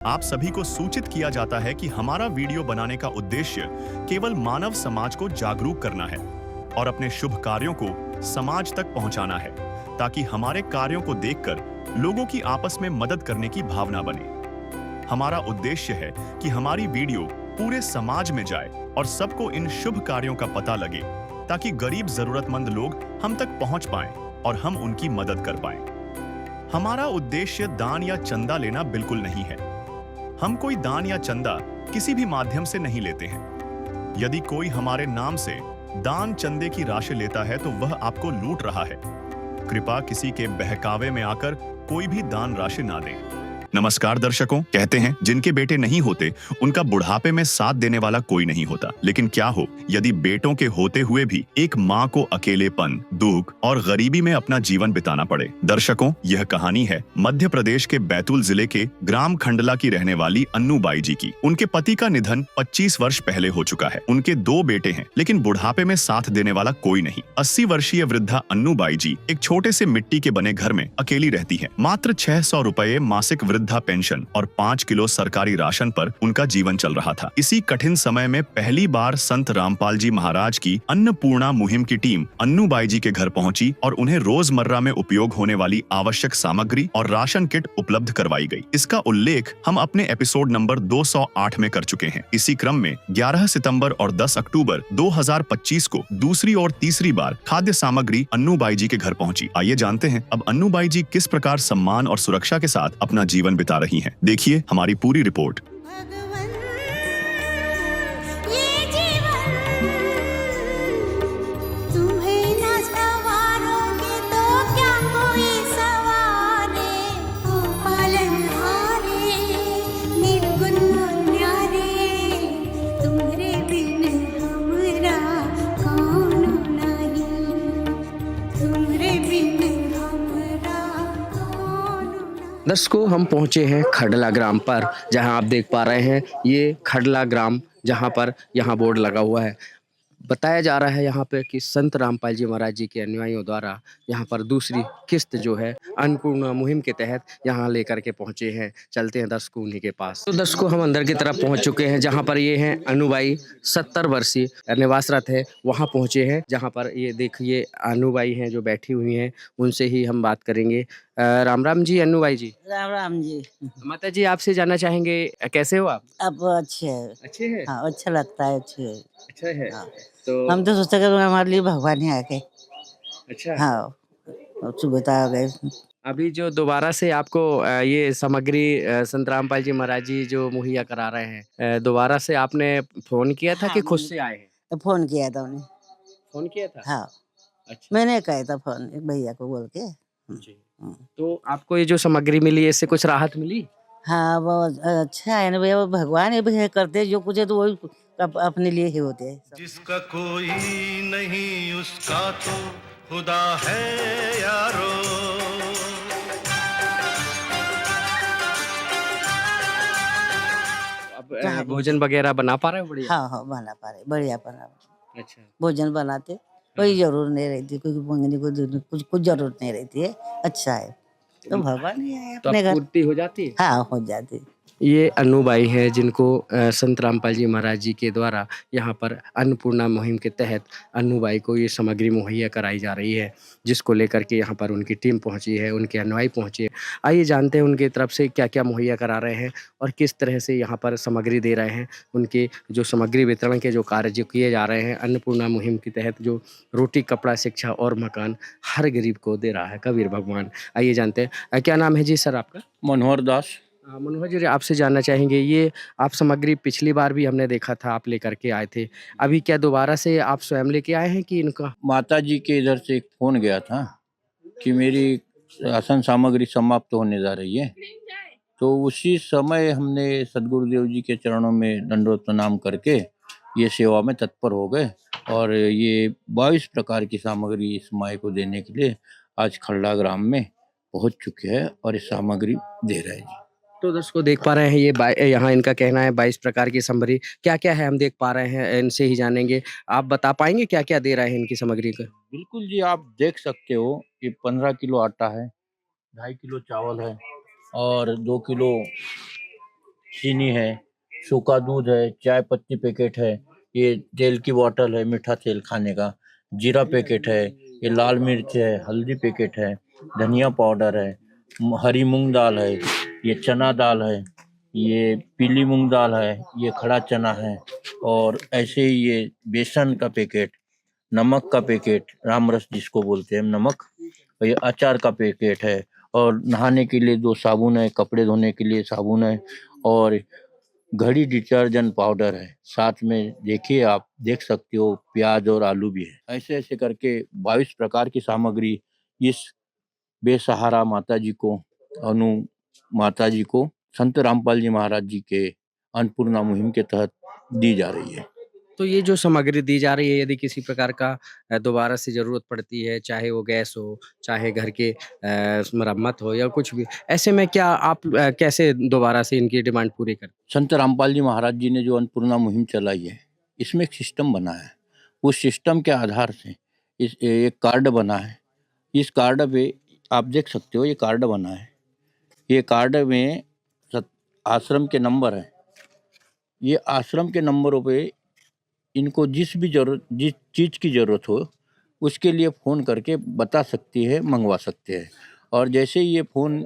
आप सभी को सूचित किया जाता है कि हमारा वीडियो बनाने का उद्देश्य केवल मानव समाज को जागरूक करना है और अपने शुभ कार्यों को समाज तक पहुंचाना है, ताकि हमारे कार्यों को देखकर लोगों की आपस में मदद करने की भावना बने। हमारा उद्देश्य है कि हमारी वीडियो पूरे समाज में जाए और सबको इन शुभ कार्यों का पता लगे, ताकि गरीब जरूरतमंद लोग हम तक पहुंच पाएं और हम उनकी मदद कर पाएं। हमारा उद्देश्य दान या चंदा लेना बिल्कुल नहीं है। हम कोई दान या चंदा किसी भी माध्यम से नहीं लेते हैं। यदि कोई हमारे नाम से दान चंदे की राशि लेता है तो वह आपको लूट रहा है। कृपया किसी के बहकावे में आकर कोई भी दान राशि ना दें। नमस्कार दर्शकों, कहते हैं जिनके बेटे नहीं होते उनका बुढ़ापे में साथ देने वाला कोई नहीं होता। लेकिन क्या हो यदि बेटों के होते हुए भी एक माँ को अकेलेपन, दुख और गरीबी में अपना जीवन बिताना पड़े। दर्शकों, यह कहानी है मध्य प्रदेश के बैतूल जिले के ग्राम खंडला की रहने वाली अन्नूबाई जी की। उनके पति का निधन 25 वर्ष पहले हो चुका है। उनके 2 बेटे हैं, लेकिन बुढ़ापे में साथ देने वाला कोई नहीं। 80 वर्षीय वृद्धा अन्नूबाई जी एक छोटे से मिट्टी के बने घर में अकेली रहती है। मात्र 600 रुपए मासिक वृद्धा पेंशन और 5 किलो सरकारी राशन पर उनका जीवन चल रहा था। इसी कठिन समय में पहली बार संत रामपाल जी महाराज की अन्नपूर्णा मुहिम की टीम अन्नूबाई जी के घर पहुंची और उन्हें रोजमर्रा में उपयोग होने वाली आवश्यक सामग्री और राशन किट उपलब्ध करवाई गई। इसका उल्लेख हम अपने एपिसोड नंबर 208 में कर चुके हैं। इसी क्रम में 11 सितंबर और 10 अक्टूबर 2025 को दूसरी और तीसरी बार खाद्य सामग्री अन्नूबाई जी के घर पहुंची। आइए जानते हैं अब अन्नूबाई जी किस प्रकार सम्मान और सुरक्षा के साथ अपना जीवन बिता रही हैं। देखिए हमारी पूरी रिपोर्ट। दर्शकों, हम पहुंचे हैं खडला ग्राम पर, जहां आप देख पा रहे हैं ये खडला ग्राम, जहां पर यहाँ बोर्ड लगा हुआ है। बताया जा रहा है यहाँ पे कि संत रामपाल जी महाराज जी के अनुयायियों द्वारा यहाँ पर दूसरी किस्त जो है अन्नपूर्णा मुहिम के तहत यहाँ लेकर के पहुँचे हैं। चलते हैं दर्शकों उन्हीं के पास। तो दर्शकों, हम अंदर की तरफ पहुँच चुके हैं, जहाँ पर ये हैं अन्नूबाई 70 वर्षीय निवासरत है, वहाँ पहुँचे हैं, जहाँ पर ये देखिए अन्नूबाई हैं जो बैठी हुई हैं, उनसे ही हम बात करेंगे। राम राम जी अन्नूबाई जी। राम राम जी। माता जी, आपसे जानना चाहेंगे कैसे हो आप? अब अच्छे है। अच्छे हैं? हाँ, अच्छा लगता है, अच्छे है। अच्छा है। हाँ, तो हम तो सोचते कि हमारे लिए भगवान ही आके। अच्छा। हाँ, सुविधा हो गई। अभी जो दोबारा से आपको ये सामग्री संत रामपाल जी महाराज जी जो मुहैया करा रहे हैं, दोबारा से आपने फोन किया था हाँ, कि खुद से आए हैं? तो फोन किया था उन्हें। फोन किया था? हाँ, अच्छा। मैंने कहा था फोन भैया को बोल के। जी। हम्म। तो आपको ये जो सामग्री मिली, इससे कुछ राहत मिली? हाँ, वो अच्छा है ना भैया, वो भगवान ही भैया करते हैं जो कुछ है, तो वही अपने लिए ही होते हैं। जिसका कोई नहीं उसका तो खुदा है यारो। अब भोजन वगैरह बना पा रहे हो? बढ़िया। हाँ हाँ, बना पा रहे, बढ़िया बना। अच्छा। भोजन बनाते, कोई जरूर नहीं रहती, कोई मंगनी को कुछ जरूरत नहीं रहती है। अच्छा है, तो भगवान ही आए तो अपने घर। पूर्ति हो जाती है? हाँ, हो जाती। ये अन्नूबाई है, जिनको संत रामपाल जी महाराज जी के द्वारा यहाँ पर अन्नपूर्णा मुहिम के तहत अन्नूबाई को ये सामग्री मुहैया कराई जा रही है, जिसको लेकर के यहाँ पर उनकी टीम पहुँची है, उनके अनुयायी पहुँचे। आइए जानते हैं उनकी तरफ से क्या क्या मुहैया करा रहे हैं और किस तरह से यहाँ पर सामग्री दे रहे हैं। उनके जो सामग्री वितरण के जो कार्य जो किए जा रहे हैं अन्नपूर्णा मुहिम के तहत, जो रोटी, कपड़ा, शिक्षा और मकान हर गरीब को दे रहा है कबीर भगवान। आइए जानते हैं। क्या नाम है जी सर आपका? मनोहर दास। मनोहर जी, आपसे जानना चाहेंगे, ये आप सामग्री पिछली बार भी हमने देखा था आप लेकर के आए थे, अभी क्या दोबारा से आप स्वयं लेके आए हैं कि इनका? माता जी के इधर से एक फोन गया था कि मेरी राशन सामग्री समाप्त होने जा रही है, तो उसी समय हमने सदगुरुदेव जी के चरणों में दंडवत प्रणाम करके ये सेवा में तत्पर हो गए और ये 22 प्रकार की सामग्री इस माई को देने के लिए आज खलड़ा ग्राम में पहुंच चुके हैं और इस सामग्री दे रहे हैं जी। तो दर्शकों देख पा रहे हैं, ये यहाँ इनका कहना है 22 प्रकार की सामग्री क्या क्या है हम देख पा रहे हैं, इनसे ही जानेंगे। आप बता पाएंगे क्या क्या दे रहे हैं इनकी सामग्री का? बिल्कुल जी, आप देख सकते हो कि 15 किलो आटा है, 2.5 किलो चावल है और 2 किलो चीनी है, सूखा दूध है, चाय पत्ती पैकेट है, ये तेल की बोतल है, मीठा तेल खाने का, जीरा पैकेट है, ये लाल मिर्च है, हल्दी पैकेट है, धनिया पाउडर है, हरी मूंग दाल है, ये चना दाल है, ये पीली मूंग दाल है, ये खड़ा चना है, और ऐसे ही ये बेसन का पैकेट, नमक का पैकेट, रामरस जिसको बोलते हैं हम, नमक, और ये अचार का पैकेट है, और नहाने के लिए 2 साबुन है, कपड़े धोने के लिए साबुन है, और घड़ी डिटर्जेंट पाउडर है। साथ में देखिए, आप देख सकते हो प्याज और आलू भी है। ऐसे ऐसे करके 22 प्रकार की सामग्री इस बेसहारा माताजी को, अनु माताजी को, संत रामपाल जी महाराज जी के अन्नपूर्णा मुहिम के तहत दी जा रही है। तो ये जो सामग्री दी जा रही है, यदि किसी प्रकार का दोबारा से ज़रूरत पड़ती है, चाहे वो गैस हो, चाहे घर के मरम्मत हो या कुछ भी, ऐसे में क्या आप कैसे दोबारा से इनकी डिमांड पूरी करते हैं? संत रामपाल जी महाराज जी ने जो अन्नपूर्णा मुहिम चलाई है, इसमें एक सिस्टम बना है। उस सिस्टम के आधार से इस एक कार्ड बना है। इस कार्ड पे आप देख सकते हो, ये कार्ड बना है। ये कार्ड में आश्रम के नंबर है। ये आश्रम के नंबरों पे इनको जिस चीज़ की ज़रूरत हो, उसके लिए फ़ोन करके बता सकती है, मंगवा सकते हैं। और जैसे ही ये फ़ोन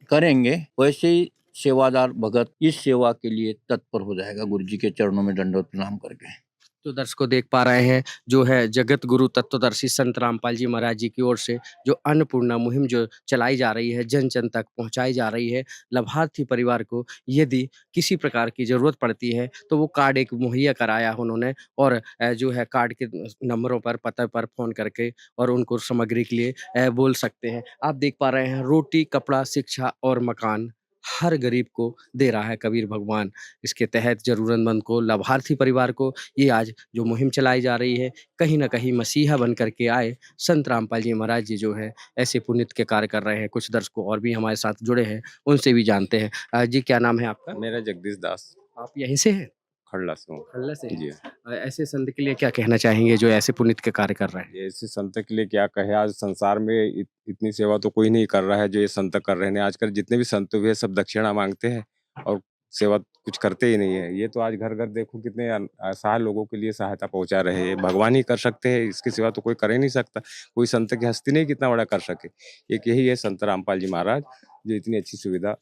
करेंगे, वैसे ही सेवादार भगत इस सेवा के लिए तत्पर हो जाएगा, गुरु जी के चरणों में दंडवत प्रणाम करके। तो दर्शकों देख पा रहे हैं, जो है जगत गुरु तत्वदर्शी संत रामपाल जी महाराज जी की ओर से जो अन्नपूर्णा मुहिम जो चलाई जा रही है, जन जन तक पहुंचाई जा रही है। लाभार्थी परिवार को यदि किसी प्रकार की ज़रूरत पड़ती है, तो वो कार्ड एक मुहैया कराया उन्होंने, और जो है कार्ड के नंबरों पर, पते पर फ़ोन करके और उनको सामग्री के लिए बोल सकते हैं। आप देख पा रहे हैं, रोटी, कपड़ा, शिक्षा और मकान हर गरीब को दे रहा है कबीर भगवान। इसके तहत ज़रूरतमंद को, लाभार्थी परिवार को ये आज जो मुहिम चलाई जा रही है, कहीं न कहीं मसीहा बन कर के आए संत रामपाल जी महाराज जी जो है ऐसे पुनीत के कार्य कर रहे हैं। कुछ दर्शकों और भी हमारे साथ जुड़े हैं, उनसे भी जानते हैं। जी, क्या नाम है आपका? मेरा जगदीश दास, आप यहीं से हैं? खड़ला से हूँ। खल्ला से हैं? जी। ऐसे संत के लिए क्या कहना चाहेंगे जो ऐसे पुनीत के कार्य कर रहे हैं? ये ऐसे संत के लिए क्या कहे, आज संसार में इतनी सेवा तो कोई नहीं कर रहा है जो ये संत कर रहे हैं। आजकल जितने भी संत हुए सब दक्षिणा मांगते हैं और सेवा कुछ करते ही नहीं है। ये तो आज घर घर देखो कितने असहाय लोगों के लिए सहायता पहुंचा रहे हैं। भगवान ही कर सकते हैं, इसकी सेवा तो कोई कर ही नहीं सकता। कोई संत की हस्ती नहीं कितना बड़ा कर सके। एक यही है संत रामपाल जी महाराज, जो इतनी अच्छी सुविधा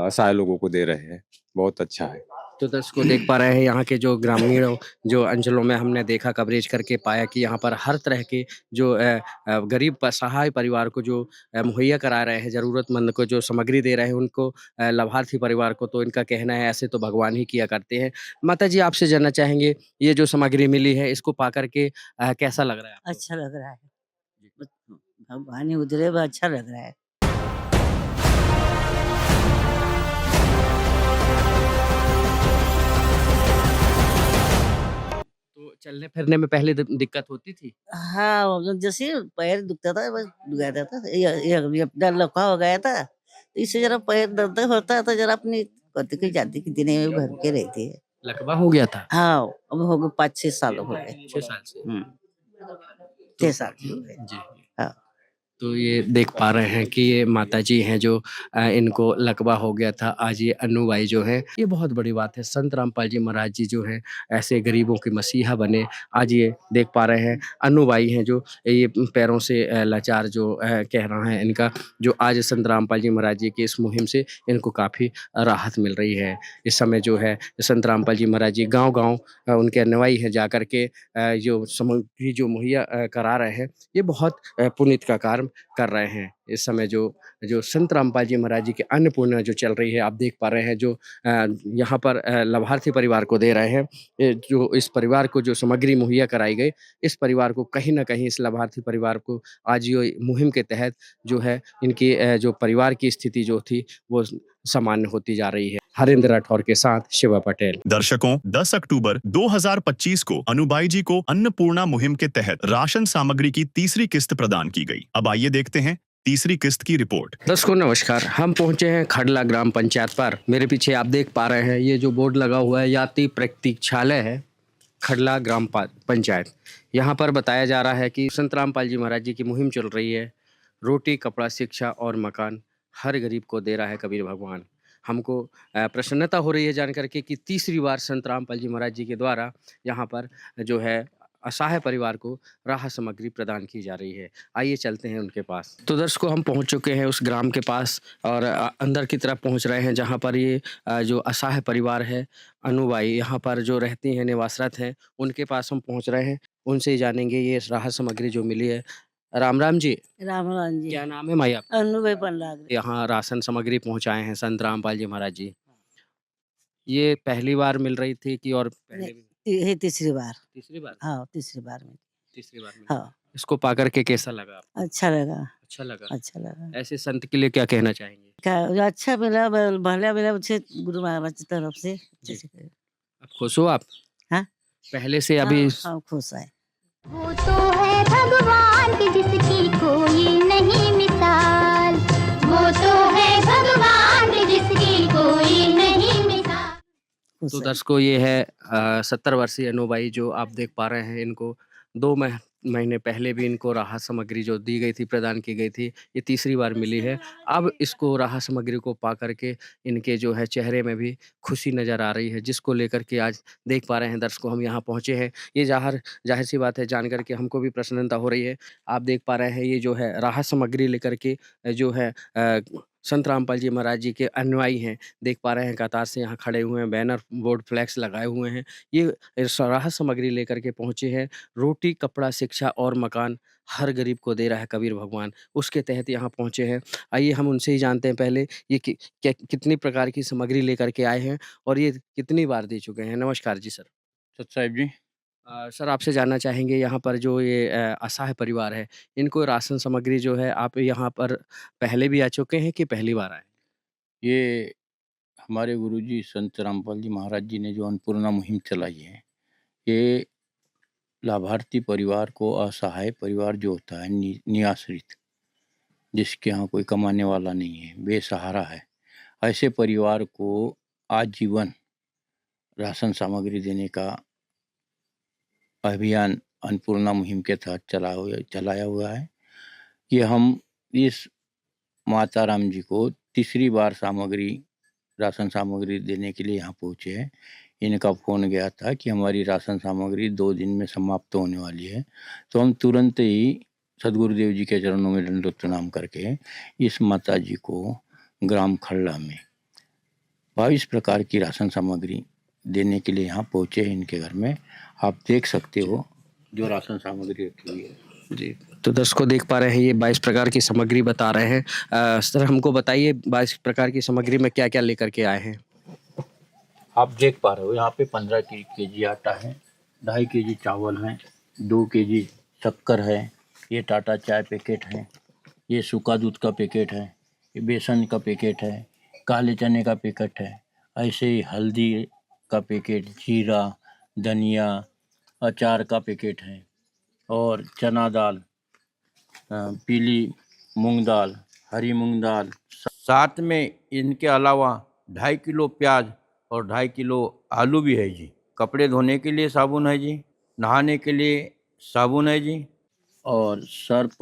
असहाय लोगों को दे रहे हैं। बहुत अच्छा है। तो दर्शकों देख पा रहे हैं, यहाँ के जो ग्रामीण जो अंचलों में हमने देखा, कवरेज करके पाया कि यहाँ पर हर तरह के जो गरीब असहाय परिवार को जो मुहैया करा रहे हैं, ज़रूरतमंद को जो सामग्री दे रहे हैं उनको, लाभार्थी परिवार को, तो इनका कहना है ऐसे तो भगवान ही किया करते हैं। माता जी, आपसे जानना चाहेंगे, ये जो सामग्री मिली है इसको पा करके कैसा लग रहा है आपको? अच्छा लग रहा है। भगवान ही उतरे, वो अच्छा लग रहा है। तो चलने फिरने में पहले दिक्कत होती थी? हाँ, मतलब जैसे पैर दुखता था, बस दुखाता था। ये अपना लकवा हो गया था, तो इससे जरा पैर दर्द होता है, तो जरा अपनी कति की जाती की दिन में भर के रहती है। लकवा हो गया था? हाँ, अब हो गए 5-6 साल हो गए। 6 साल से? 6 साल की हो गए। जी। हाँ। तो ये देख पा रहे हैं कि ये माताजी हैं जो इनको लकवा हो गया था। आज ये अन्नूबाई जो है, ये बहुत बड़ी बात है। संत रामपाल जी महाराज जी जो हैं ऐसे गरीबों के मसीहा बने। आज ये देख पा रहे हैं, अन्नूबाई हैं जो ये पैरों से लाचार जो कह रहा है इनका, जो आज संत रामपाल जी महाराज जी की इस मुहिम से इनको काफ़ी राहत मिल रही है। इस समय जो है संत रामपाल जी महाराज जी गाँव-गाँव उनके अनुयायी हैं, जा कर के जो सामग्री जो मुहैया करा रहे हैं, ये बहुत पुनीत का कार्य कर रहे हैं। इस समय जो संत रामपाल जी महाराज जी की अन्नपूर्णा जो चल रही है, आप देख पा रहे हैं, जो यहाँ पर लाभार्थी परिवार को दे रहे हैं। जो इस परिवार को जो सामग्री मुहैया कराई गई, इस परिवार को कहीं न कहीं, इस लाभार्थी परिवार को आज ये मुहिम के तहत जो है इनकी जो परिवार की स्थिति जो थी वो सामान्य होती जा रही है। हरेंद्र राठौर के साथ शिवा पटेल। दर्शकों, 10 अक्टूबर 2025 को अनुबाई जी को अन्नपूर्णा मुहिम के तहत राशन सामग्री की तीसरी किस्त प्रदान की गई। अब आइए देखते हैं तीसरी किस्त की रिपोर्ट। दर्शकों नमस्कार, हम पहुंचे हैं खड़ला ग्राम पंचायत पर। मेरे पीछे आप देख पा रहे हैं, ये जो बोर्ड लगा हुआ है, यात्री प्रतीक्षालय है, खड़ला ग्राम पंचायत। यहाँ पर बताया जा रहा है कि संत रामपाल जी महाराज जी की मुहिम चल रही है। रोटी, कपड़ा, शिक्षा और मकान हर गरीब को दे रहा है कबीर भगवान। हमको प्रसन्नता हो रही है जान करके कि तीसरी बार संत रामपाल जी महाराज जी के द्वारा यहाँ पर जो है असहाय परिवार को राहत सामग्री प्रदान की जा रही है। आइए चलते हैं उनके पास। तो दर्शकों, हम पहुंच चुके हैं उस ग्राम के पास और अंदर की तरफ पहुंच रहे हैं जहां पर ये जो असहाय परिवार है, अनुबाई यहाँ पर जो रहती हैं, निवासरत हैं, उनके पास हम पहुंच रहे हैं। उनसे ही जानेंगे ये राहत सामग्री जो मिली है। राम राम जी। राम राम जी। क्या नाम है माई आपका? अनुभव पन लाग यहाँ राशन सामग्री पहुंचाए हैं संत रामपाल जी महाराज जी। ये पहली बार मिल रही थी कि और पहले भी? ये तीसरी बार। तीसरी बार? हाँ, तीसरी बार में। तीसरी बार में। हाँ, इसको पाकर के कैसा लगा आपको? अच्छा लगा, अच्छा लगा। अच्छा लगा। ऐसे संत के लिए क्या कहना चाहेंगे? क्या जो अच्छा मिला भला मिला मुझे गुरु महाराज की तरफ से। जी। अब खुश हो आप? हाँ? पहले से अभी हाँ, खुश है। वो तो है भगवान की जिसकी कोई नहीं मिसाल, वो तो है भगवान की जिसकी कोई नहीं मिसाल। खुश तो है। दर्शकों, ये है 70 वर्षीय अनुबाई जो आप देख पा रहे हैं। इनको 2 महीने पहले भी इनको राहत सामग्री जो दी गई थी, प्रदान की गई थी, ये तीसरी बार मिली है। अब इसको राहत सामग्री को पा कर के इनके जो है चेहरे में भी खुशी नज़र आ रही है, जिसको लेकर के आज देख पा रहे हैं दर्शकों, हम यहाँ पहुँचे हैं। ये ज़ाहिर-सी बात है, जान कर के हमको भी प्रसन्नता हो रही है। आप देख पा रहे हैं ये जो है राहत सामग्री लेकर के जो है संत रामपाल जी महाराज जी के अनुयायी हैं, देख पा रहे हैं कतार से यहाँ खड़े हुए हैं, बैनर, बोर्ड, फ्लैक्स लगाए हुए हैं। ये राहत सामग्री लेकर के पहुँचे हैं। रोटी, कपड़ा, शिक्षा और मकान हर गरीब को दे रहा है कबीर भगवान, उसके तहत यहाँ पहुँचे हैं। आइए हम उनसे ही जानते हैं पहले ये कितनी प्रकार की सामग्री लेकर के आए हैं और ये कितनी बार दे चुके हैं? नमस्कार जी सर। सत साहिब जी। सर, आपसे जानना चाहेंगे यहाँ पर जो ये असहाय परिवार है, इनको राशन सामग्री जो है आप यहाँ पर पहले भी आ चुके हैं कि पहली बार आए? ये हमारे गुरुजी संत रामपाल जी महाराज जी ने जो अन्नपूर्णा मुहिम चलाई है, ये लाभार्थी परिवार को, असहाय परिवार जो होता है, निआश्रित, जिसके यहाँ कोई कमाने वाला नहीं है, बेसहारा है, ऐसे परिवार को आजीवन राशन सामग्री देने का अभियान अन्नपूर्णा मुहिम के तहत चलाया हुआ है। कि हम इस माता राम जी को तीसरी बार राशन सामग्री देने के लिए यहाँ पहुँचे हैं। इनका फ़ोन गया था कि हमारी राशन सामग्री 2 दिन में समाप्त होने वाली है, तो हम तुरंत ही सदगुरुदेव जी के चरणों में दंडवत प्रणाम करके इस माता जी को ग्राम खड़ला में 22 प्रकार की राशन सामग्री देने के लिए यहाँ पहुँचे हैं इनके घर में। आप देख सकते हो जो राशन सामग्री रखी हुई है। जी, तो दर्शकों देख पा रहे हैं ये 22 प्रकार की सामग्री बता रहे हैं। सर, हमको बताइए 22 प्रकार की सामग्री में क्या-क्या लेकर के आए हैं? आप देख पा रहे हो यहाँ पे 15 केजी आटा है, 2.5 केजी चावल है, 2 केजी शक्कर है, ये टाटा चाय पैकेट है, ये सूखा दूध का पैकेट है, ये बेसन का पैकेट है, काले चने का पैकेट है, ऐसे ही हल्दी का पैकेट, जीरा, धनिया, अचार का पैकेट है और चना दाल, पीली मूंग दाल, हरी मूंग दाल, साथ में इनके अलावा 2.5 किलो प्याज और 2.5 किलो आलू भी है जी। कपड़े धोने के लिए साबुन है जी, नहाने के लिए साबुन है जी, और सर्फ,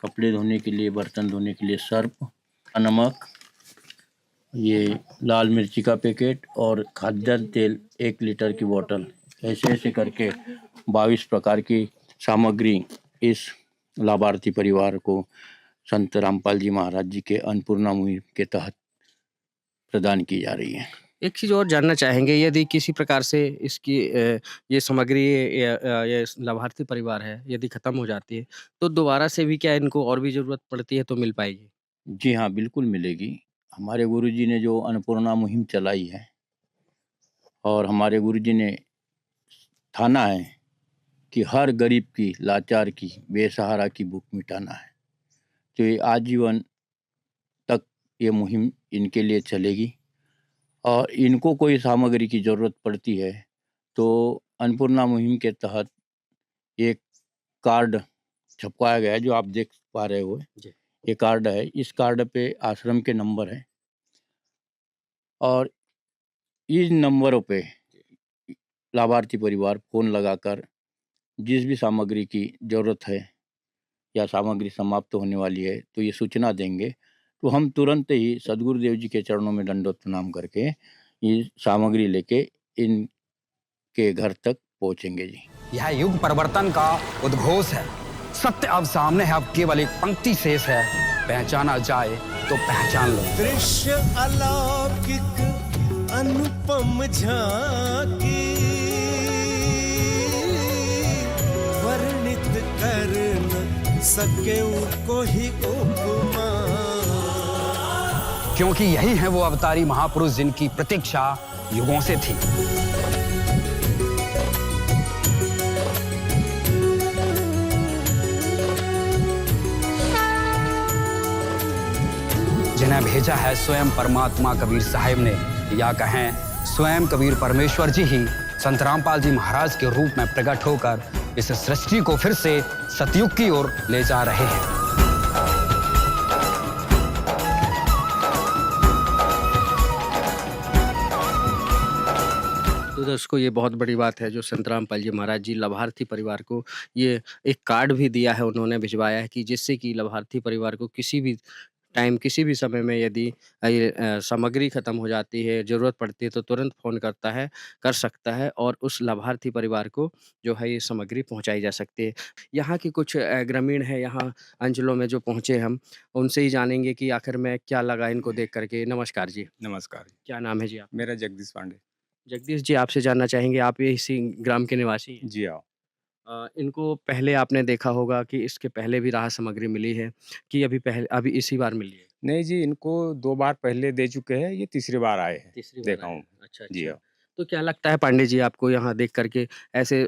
कपड़े धोने के लिए, बर्तन धोने के लिए सर्फ, नमक, ये लाल मिर्ची का पैकेट और खाद्यान्न तेल 1 लीटर की बोतल, ऐसे करके 22 प्रकार की सामग्री इस लाभार्थी परिवार को संत रामपाल जी महाराज जी के अन्नपूर्णा मुहिम के तहत प्रदान की जा रही है। एक चीज़ और जानना चाहेंगे, यदि किसी प्रकार से इसकी ये सामग्री ये लाभार्थी परिवार है, यदि ख़त्म हो जाती है, तो दोबारा से भी क्या इनको और भी ज़रूरत पड़ती है तो मिल पाएगी? जी हाँ, बिल्कुल मिलेगी। हमारे गुरुजी ने जो अन्नपूर्णा मुहिम चलाई है और हमारे गुरुजी ने ठाना है कि हर गरीब की, लाचार की, बेसहारा की भूख मिटाना है, तो ये आजीवन तक ये मुहिम इनके लिए चलेगी। और इनको कोई सामग्री की ज़रूरत पड़ती है तो अन्नपूर्णा मुहिम के तहत एक कार्ड छपवाया गया है, जो आप देख पा रहे हो। ये कार्ड है, इस कार्ड पे आश्रम के नंबर हैं और इन नंबरों पे लाभार्थी परिवार फ़ोन लगाकर जिस भी सामग्री की ज़रूरत है या सामग्री समाप्त होने वाली है तो ये सूचना देंगे, तो हम तुरंत ही सदगुरुदेव जी के चरणों में दंडवत प्रणाम करके ये सामग्री लेके इनके घर तक पहुंचेंगे जी। यह युग परिवर्तन का उद्घोष है। सत्य अब सामने है, अब केवल एक पंक्ति शेष है, पहचाना जाए तो पहचान लो। दृश्य अलौकिक अनुपम झांकी वर्णित कर न सके कोई उपमा। क्योंकि यही है वो अवतारी महापुरुष जिनकी प्रतीक्षा युगों से थी। जिन्हें भेजा है स्वयं परमात्मा कबीर साहिब ने, या कहें स्वयं कबीर परमेश्वर जी ही संत रामपाल जी महाराज के रूप में प्रकट होकर इस सृष्टि को फिर से सतयुग की ओर ले जा रहे हैं। तो दोस्तों ये बहुत बड़ी बात है जो संत रामपाल जी महाराज जी लाभार्थी परिवार को ये एक कार्ड भी दिया है, उन्होंने भिजवाया है कि जिससे कि लाभार्थी परिवार को किसी भी टाइम किसी भी समय में यदि सामग्री ख़त्म हो जाती है, ज़रूरत पड़ती है तो तुरंत फ़ोन कर सकता है और उस लाभार्थी परिवार को जो है ये सामग्री पहुंचाई जा सकती है। यहाँ की कुछ ग्रामीण है, यहाँ अंचलों में जो पहुँचे हम उनसे ही जानेंगे कि आखिर में क्या लगा इनको देख करके। नमस्कार जी, नमस्कार, क्या नाम है जी आप? मेरा जगदीश पांडे। जगदीश जी, आपसे जानना चाहेंगे, आप ये इसी ग्राम के निवासी हैं? जी हाँ। इनको पहले आपने देखा होगा कि इसके पहले भी राहत सामग्री मिली है कि अभी इसी बार मिली है? नहीं जी, इनको 2 बार पहले दे चुके हैं, ये तीसरी बार आए हैं। तीसरी बार देखा आए हूँ। हैं। अच्छा, जी अच्छा। हाँ। तो क्या लगता है पांडे जी आपको यहाँ देख करके ऐसे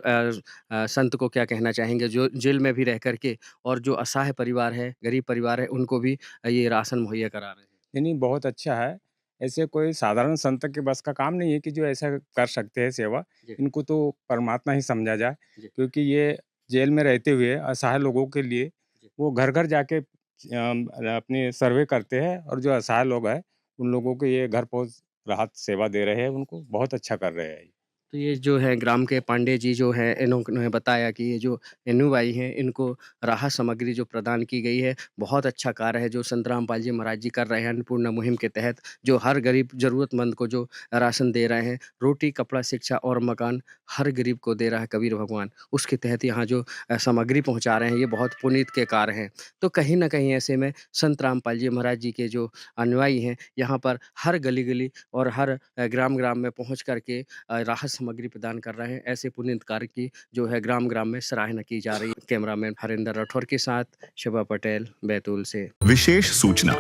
संत को क्या कहना चाहेंगे जो जेल में भी रह करके और जो असहाय परिवार है, गरीब परिवार है, उनको भी ये राशन मुहैया करा रहे हैं? नहीं, नहीं, बहुत अच्छा है। ऐसे कोई साधारण संत के बस का काम नहीं है कि जो ऐसा कर सकते हैं सेवा। जी। इनको तो परमात्मा ही समझा जाए, जी। क्योंकि ये जेल में रहते हुए असहाय लोगों के लिए जी। वो घर-घर जाके अपनी सर्वे करते हैं और जो असहाय लोग हैं, उन लोगों को ये घर पहुँच राहत सेवा दे रहे हैं, उनको बहुत अच्छा कर रहे हैं। तो ये जो है ग्राम के पांडे जी जो हैं इन्होंने बताया कि ये जो एन्नू बाई हैं इनको राहत सामग्री जो प्रदान की गई है बहुत अच्छा कार्य है जो संत रामपाल जी महाराज जी कर रहे हैं अन्नपूर्णा मुहिम के तहत, जो हर गरीब ज़रूरतमंद को जो राशन दे रहे हैं, रोटी, कपड़ा, शिक्षा और मकान हर गरीब को दे रहा है कबीर भगवान। उसके तहत यहाँ जो सामग्री पहुँचा रहे हैं ये बहुत पुनीत के कार्य हैं। तो कहीं न कहीं ऐसे में संत रामपाल जी महाराज जी के जो अनुयायी हैं यहाँ पर हर गली-गली और हर ग्राम-ग्राम में पहुँच कर के राहत सामग्री प्रदान कर रहे हैं। ऐसे पुनीत कार्य की जो है ग्राम-ग्राम में सराहना की जा रही है। कैमरामैन हरिंदर राठौर के साथ शिवा पटेल, बैतूल से। विशेष सूचना,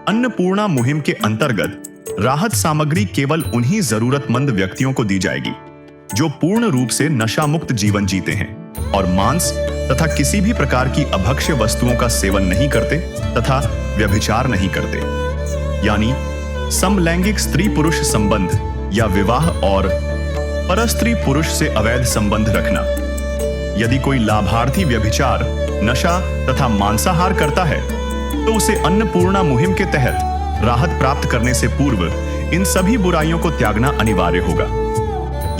अन्नपूर्णा मुहिम के अंतर्गत राहत सामग्री केवल उन्हीं जरूरतमंद व्यक्तियों को दी जाएगी जो पूर्ण रूप से नशा मुक्त जीवन जीते हैं और मांस तथा किसी भी प्रकार की अभक्ष्य वस्तुओं का सेवन नहीं करते तथा व्यभिचार नहीं करते, यानी समलैंगिक स्त्री पुरुष संबंध या विवाह और परस्त्री पुरुष से अवैध संबंध रखना। यदि कोई लाभार्थी व्यभिचार, नशा तथा मांसाहार करता है तो उसे अन्नपूर्णा मुहिम के तहत राहत प्राप्त करने से पूर्व इन सभी बुराइयों को त्यागना अनिवार्य होगा।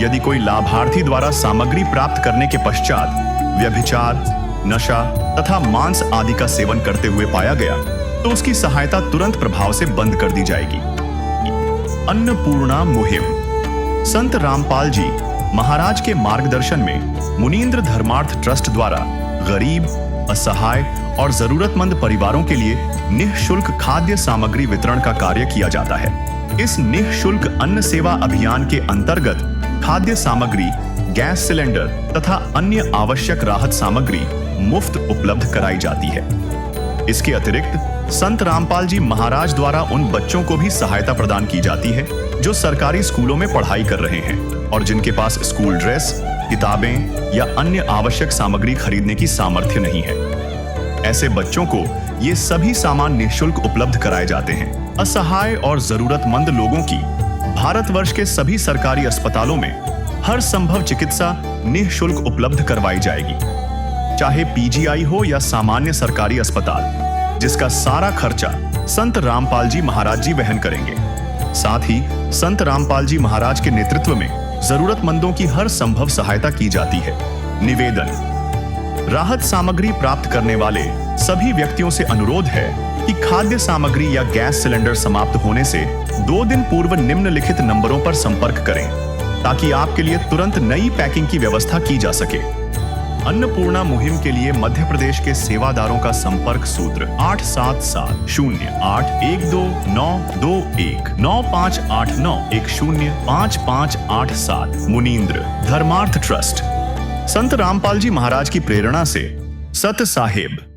यदि कोई लाभार्थी द्वारा सामग्री प्राप्त करने के पश्चात व्यभिचार, नशा तथा मांस आदि का सेवन करते हुए पाया गया तो उसकी सहायता तुरंत प्रभाव से बंद कर दी जाएगी। अन्नपूर्णा मुहिम संत रामपाल जी महाराज के मार्गदर्शन में मुनींद्र धर्मार्थ ट्रस्ट द्वारा गरीब, असहाय और जरूरतमंद परिवारों के लिए निःशुल्क खाद्य सामग्री वितरण का कार्य किया जाता है। इस निःशुल्क अन्न सेवा अभियान के अंतर्गत खाद्य सामग्री, गैस सिलेंडर तथा अन्य आवश्यक राहत सामग्री मुफ्त उपलब्ध कराई जाती है। इसके अतिरिक्त संत रामपाल जी महाराज द्वारा उन बच्चों को भी सहायता प्रदान की जाती है जो सरकारी स्कूलों में पढ़ाई कर रहे हैं और जिनके पास स्कूल ड्रेस, किताबें या अन्य आवश्यक सामग्री खरीदने की सामर्थ्य नहीं है। ऐसे बच्चों को ये सभी सामान निःशुल्क उपलब्ध कराए जाते हैं। असहाय और जरूरतमंद लोगों की भारतवर्ष के सभी सरकारी अस्पतालों में हर संभव चिकित्सा निःशुल्क उपलब्ध करवाई जाएगी, चाहे पीजीआई हो या सामान्य सरकारी अस्पताल, जिसका सारा खर्चा संत रामपाल जी महाराज जी वहन करेंगे। साथ ही संत रामपाल जी महाराज के नेतृत्व में जरूरतमंदों की हर संभव सहायता की जाती है। निवेदन, राहत सामग्री प्राप्त करने वाले सभी व्यक्तियों से अनुरोध है कि खाद्य सामग्री या गैस सिलेंडर समाप्त होने से 2 दिन पूर्व निम्नलिखित नंबरों पर संपर्क करें ताकि आपके लिए तुरंत नई पैकिंग की व्यवस्था की जा सके। अन्नपूर्णा मुहिम के लिए मध्य प्रदेश के सेवादारों का संपर्क सूत्र 8770819589105587 मुनींद्र धर्मार्थ ट्रस्ट। संत रामपाल जी महाराज की प्रेरणा से सत साहेब।